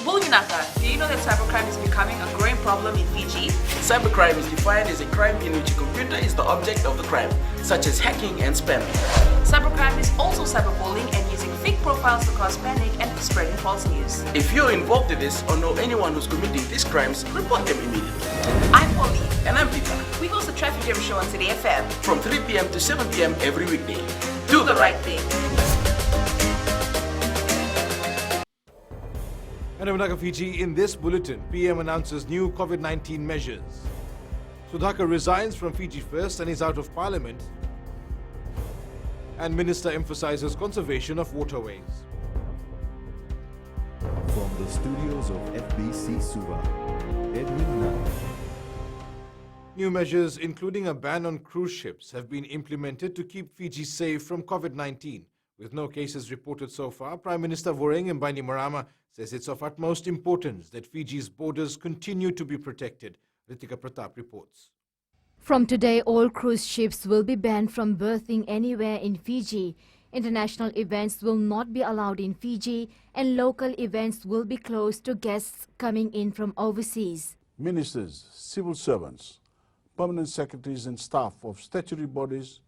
Bulginaka, do you know that cybercrime is becoming a growing problem in Fiji? Cybercrime is defined as a crime in which a computer is the object of the crime, such as hacking and spamming. Cybercrime is also cyberbullying and using fake profiles to cause panic and spreading false news. If you're involved in this or know anyone who's committing these crimes, report them immediately. I'm Polly. And I'm Peter. We host the Traffic Jam Show on Today FM. From 3 p.m. to 7 p.m. every weekday. Do the right thing. And Fiji, in this bulletin, PM announces new COVID-19 measures. Sudhakar resigns from Fiji First and is out of parliament. And Minister emphasizes conservation of waterways. From the studios of FBC Suva, Edwin Nunn. New measures, including a ban on cruise ships, have been implemented to keep Fiji safe from COVID-19. With no cases reported so far, Prime Minister Voreng Bainimarama says it's of utmost importance that Fiji's borders continue to be protected. Ritika Pratap reports. From today, all cruise ships will be banned from berthing anywhere in Fiji. International events will not be allowed in Fiji, and local events will be closed to guests coming in from overseas. Ministers, civil servants, permanent secretaries and staff of statutory bodies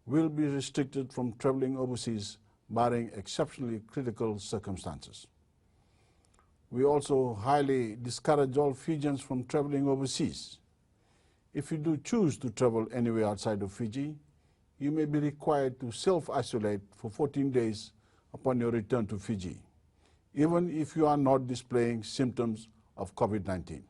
will be restricted from travelling overseas, barring exceptionally critical circumstances. We also highly discourage all Fijians from travelling overseas. If you do choose to travel anywhere outside of Fiji, you may be required to self-isolate for 14 days upon your return to Fiji, even if you are not displaying symptoms of COVID-19.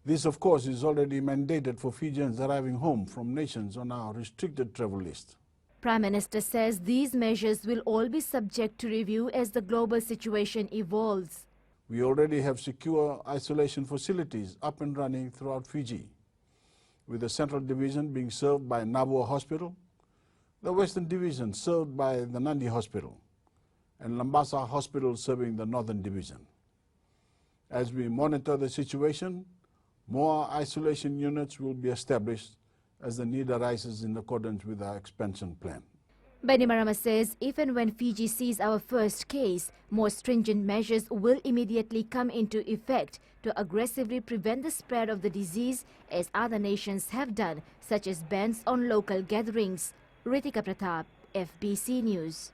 This, of course, is already mandated for Fijians arriving home from nations on our restricted travel list. Prime Minister says these measures will all be subject to review as the global situation evolves. We already have secure isolation facilities up and running throughout Fiji, with the Central Division being served by Nabua Hospital, the Western Division served by the Nandi Hospital, and Lambasa Hospital serving the Northern Division. As we monitor the situation, more isolation units will be established as the need arises in accordance with our expansion plan. Bainimarama says if and when Fiji sees our first case, more stringent measures will immediately come into effect to aggressively prevent the spread of the disease, as other nations have done, such as bans on local gatherings. Ritika Pratap, FBC News.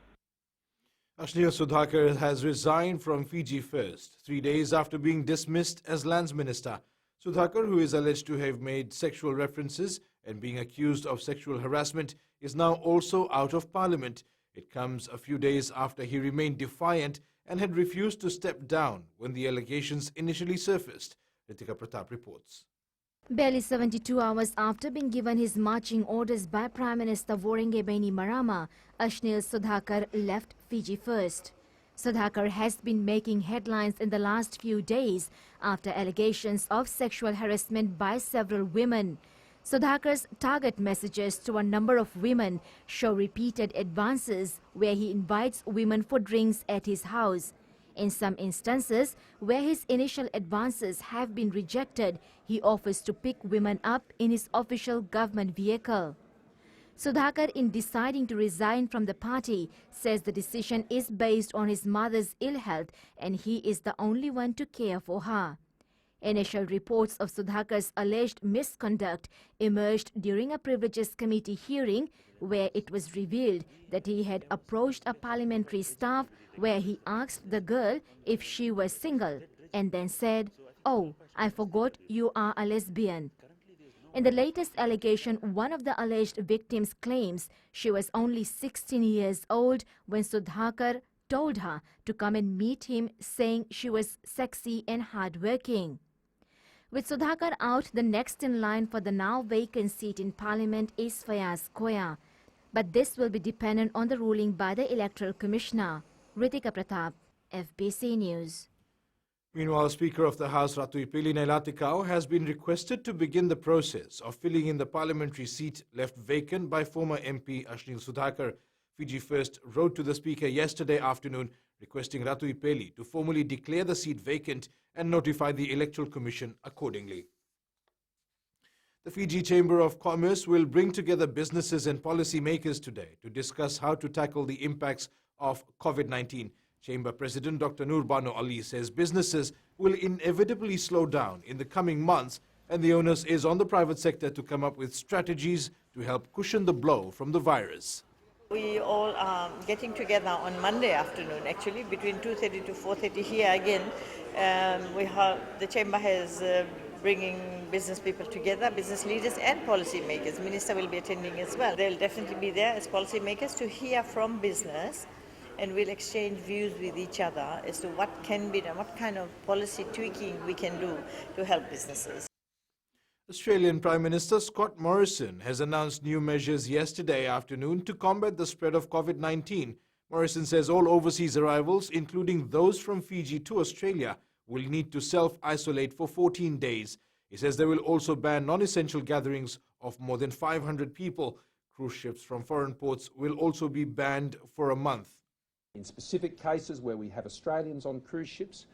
Ashnil Sudhakar has resigned from Fiji First, 3 days after being dismissed as Lands Minister. Sudhakar, who is alleged to have made sexual references and being accused of sexual harassment, is now also out of parliament. It comes a few days after he remained defiant and had refused to step down when the allegations initially surfaced. Ritika Pratap reports. Barely 72 hours after being given his marching orders by Prime Minister Voreng Bainimarama, Ashnil Sudhakar left Fiji First. Sudhakar has been making headlines in the last few days after allegations of sexual harassment by several women. Sudhakar's target messages to a number of women show repeated advances where he invites women for drinks at his house. In some instances, where his initial advances have been rejected, he offers to pick women up in his official government vehicle. Sudhakar, in deciding to resign from the party, says the decision is based on his mother's ill health and he is the only one to care for her. Initial reports of Sudhakar's alleged misconduct emerged during a Privileges Committee hearing where it was revealed that he had approached a parliamentary staff where he asked the girl if she was single and then said, "Oh, I forgot you are a lesbian." In the latest allegation, one of the alleged victims claims she was only 16 years old when Sudhakar told her to come and meet him, saying she was sexy and hardworking. With Sudhakar out, the next in line for the now vacant seat in Parliament is Fayaz Koya. But this will be dependent on the ruling by the Electoral Commissioner. Ritika Pratap, FBC News. Meanwhile, Speaker of the House Ratuipeli Nailatikau has been requested to begin the process of filling in the parliamentary seat left vacant by former MP Ashnil Sudhakar. Fiji First wrote to the Speaker yesterday afternoon requesting Ratuipeli to formally declare the seat vacant and notify the Electoral Commission accordingly. The Fiji Chamber of Commerce will bring together businesses and policymakers today to discuss how to tackle the impacts of COVID-19. Chamber President Dr. Nurbano Ali says businesses will inevitably slow down in the coming months, and the onus is on the private sector to come up with strategies to help cushion the blow from the virus. We all are getting together on Monday afternoon, actually, between 2:30 to 4:30 here again. The Chamber has bringing business people together, business leaders and policy makers. Minister will be attending as well. They'll definitely be there as policy makers to hear from business, and we'll exchange views with each other as to what can be done, what kind of policy tweaking we can do to help businesses. Australian Prime Minister Scott Morrison has announced new measures yesterday afternoon to combat the spread of COVID-19. Morrison says all overseas arrivals, including those from Fiji to Australia, will need to self-isolate for 14 days. He says they will also ban non-essential gatherings of more than 500 people. Cruise ships from foreign ports will also be banned for a month. In specific cases where we have Australians on cruise ships,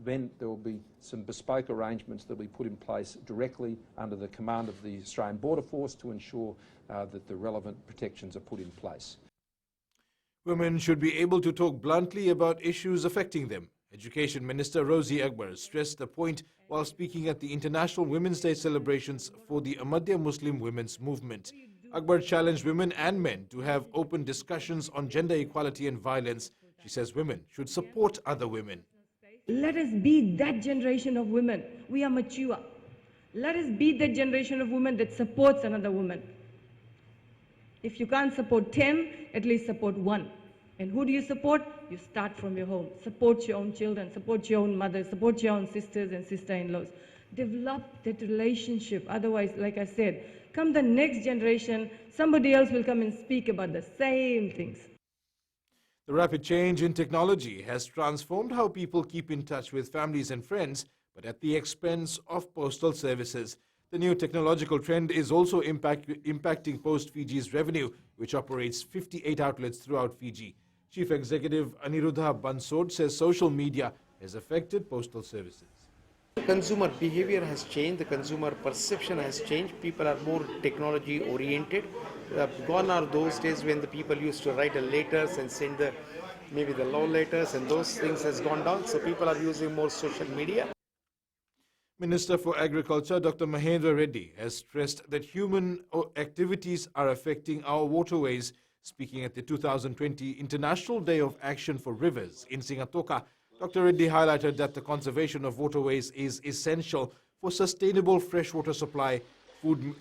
then there will be some bespoke arrangements that we put in place directly under the command of the Australian Border Force to ensure that the relevant protections are put in place. Women should be able to talk bluntly about issues affecting them. Education Minister Rosie Akbar stressed the point while speaking at the International Women's Day celebrations for the Ahmadiyya Muslim Women's Movement. Akbar challenged women and men to have open discussions on gender equality and violence. She says women should support other women. Let us be that generation of women. We are mature. Let us be that generation of women that supports another woman. If you can't support 10, at least support 1. And who do you support? You start from your home. Support your own children, support your own mothers, support your own sisters and sister-in-laws. Develop that relationship. Otherwise, like I said, come the next generation, somebody else will come and speak about the same things. The rapid change in technology has transformed how people keep in touch with families and friends, but at the expense of postal services. The new technological trend is also impacting Post Fiji's revenue, which operates 58 outlets throughout Fiji. Chief Executive Aniruddha Bansod says social media has affected postal services. Consumer behavior has changed, the consumer perception has changed, people are more technology oriented. Gone are those days when the people used to write letters and send maybe the love letters, and those things has gone down, so people are using more social media. Minister for Agriculture Dr. Mahendra Reddy has stressed that human activities are affecting our waterways. Speaking at the 2020 International Day of Action for Rivers in Singatoka, Dr. Reddy highlighted that the conservation of waterways is essential for sustainable freshwater supply,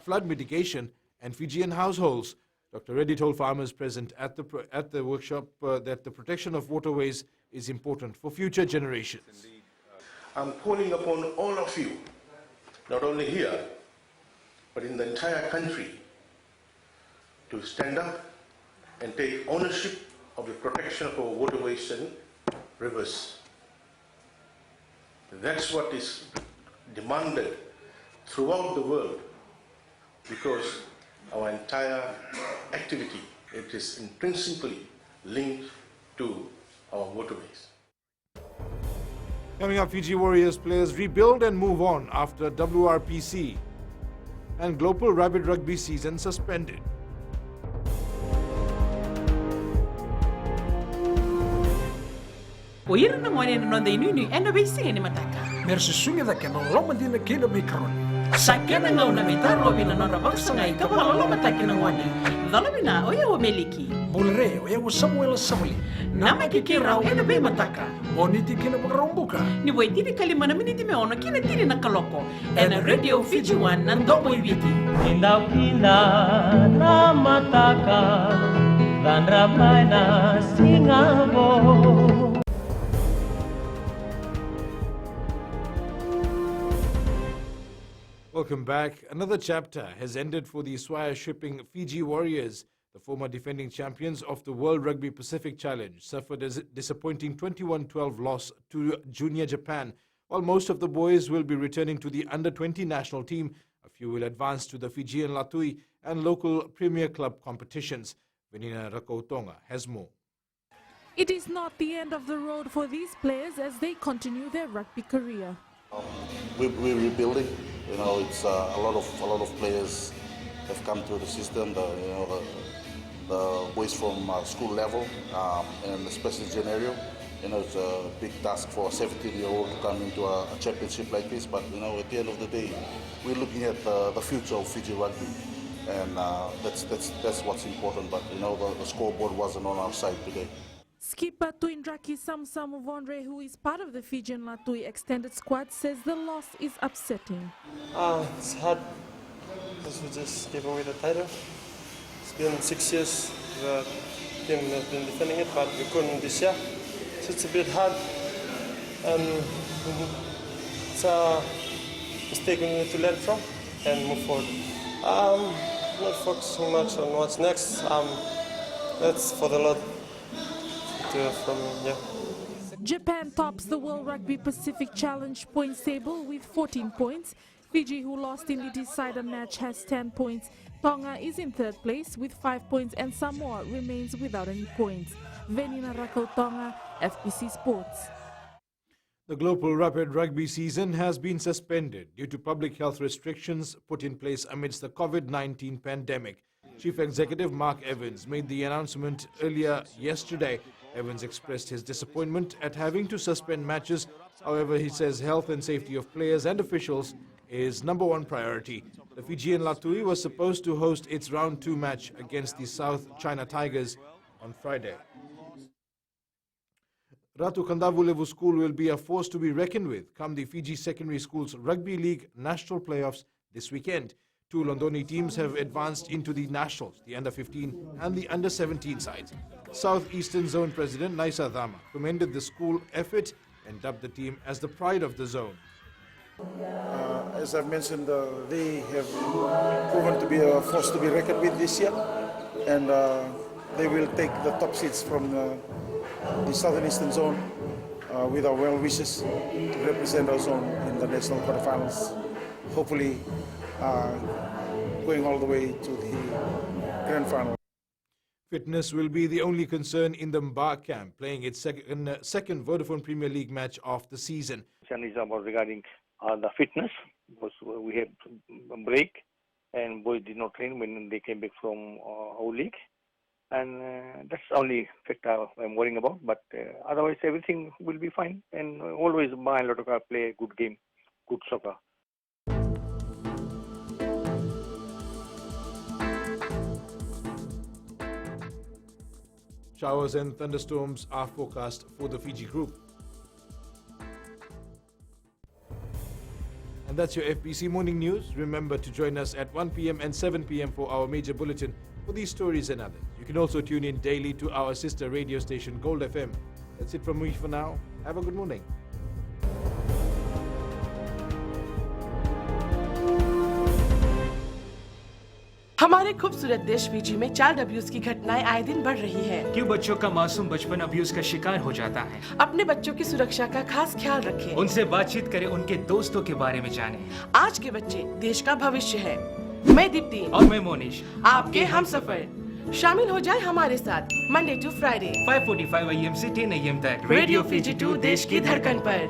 flood mitigation, and Fijian households. Dr. Reddy told farmers present at the workshop that the protection of waterways is important for future generations. I'm calling upon all of you, not only here, but in the entire country, to stand up and take ownership of the protection of our waterways and rivers. That's what is demanded throughout the world, because our entire activity, it is intrinsically linked to our waterways. Coming up, Fiji Warriors players rebuild and move on after WRPC, and global rapid rugby season suspended. Oira na ngone no de nunu ena bisi ni mataka. Mersi sunga da kena loma dina kena mikron. Sakena ngau na mitaro bina no na baksa ngai ka wala loma takina ngone. Dalo bina oya o meliki. Bulre oya o Samuel Samuli. Nama kikira ena be mataka. Oniti kena magrombuka. Ni wai tiri kalima na miniti me ona kina tiri na kaloko. Ena Radio Fiji One na ndomo ibiti. Pinda pinda na mataka. Dandra paina singabo. Welcome back. Another chapter has ended for the Swire shipping Fiji Warriors. The former defending champions of the World Rugby Pacific Challenge suffered a disappointing 21-12 loss to Junior Japan. While most of the boys will be returning to the under-20 national team, a few will advance to the Fijian Latui and local Premier Club competitions. Venina Rakautonga has more. It is not the end of the road for these players as they continue their rugby career. We're rebuilding. You know, it's a lot of players have come through the system. The boys from school level and especially January. You know, it's a big task for a 17-year-old to come into a championship like this. But you know, at the end of the day, we're looking at the future of Fiji rugby, and that's what's important. But you know, the scoreboard wasn't on our side today. Skipper Tuindraki Samsam Vondre, who is part of the Fijian Latui extended squad, says the loss is upsetting. It's hard because we just gave away the title. It's been 6 years the team has been defending it, but we couldn't this year. So it's a bit hard, and it's a mistake we need to learn from and move forward. Not focusing much on what's next. That's for the Lord. Japan tops the World Rugby Pacific Challenge points table with 14 points. Fiji, who lost in the decider match, has 10 points. Tonga is in third place with 5 points, and Samoa remains without any points. Venina Rakau Tonga, FBC Sports. The Global Rapid Rugby season has been suspended due to public health restrictions put in place amidst the COVID-19 pandemic. Chief Executive Mark Evans made the announcement earlier yesterday. Evans expressed his disappointment at having to suspend matches. However, he says health and safety of players and officials is #1 priority. The Fijian Latui was supposed to host its round 2 match against the South China Tigers on Friday. Ratu Kandavulevu School will be a force to be reckoned with come the Fiji Secondary Schools Rugby League National Playoffs this weekend. 2 Londoni teams have advanced into the Nationals, the Under-15 and the Under-17 sides. Southeastern Zone President Naisa Dhama commended the school effort and dubbed the team as the pride of the zone. As I've mentioned, they have proven to be a force to be reckoned with this year, and they will take the top seats from the Southeastern Zone with our well wishes to represent our zone in the national quarterfinals, hopefully going all the way to the grand final. Fitness will be the only concern in the Mba camp, playing its second Vodafone Premier League match of the season. Is about regarding the fitness, because we had a break and boys did not train when they came back from our league, and that's the only factor I'm worrying about. But otherwise, everything will be fine, and always Mba and Lotoka play a good game, good soccer. Showers and thunderstorms are forecast for the Fiji group. And that's your FBC Morning News. Remember to join us at 1 p.m. and 7 p.m. for our major bulletin for these stories and others. You can also tune in daily to our sister radio station Gold FM. That's it from me for now. Have a good morning. हमारे खूबसूरत देश Fiji में child abuse की घटनाएं आए दिन बढ़ रही हैं। क्यों बच्चों का मासूम बचपन अब्यूज का शिकार हो जाता है? अपने बच्चों की सुरक्षा का खास ख्याल रखें। उनसे बातचीत करें, उनके दोस्तों के बारे में जानें। आज के बच्चे देश का भविष्य है। मैं दीप्ति और मैं मोनिश, आपके हमसफर। शामिल हो जाए हमारे साथ मंडे टू फ्राइडे 5:45 AM से 10 AM तक रेडियो फिजी 2 देश की धड़कन पर।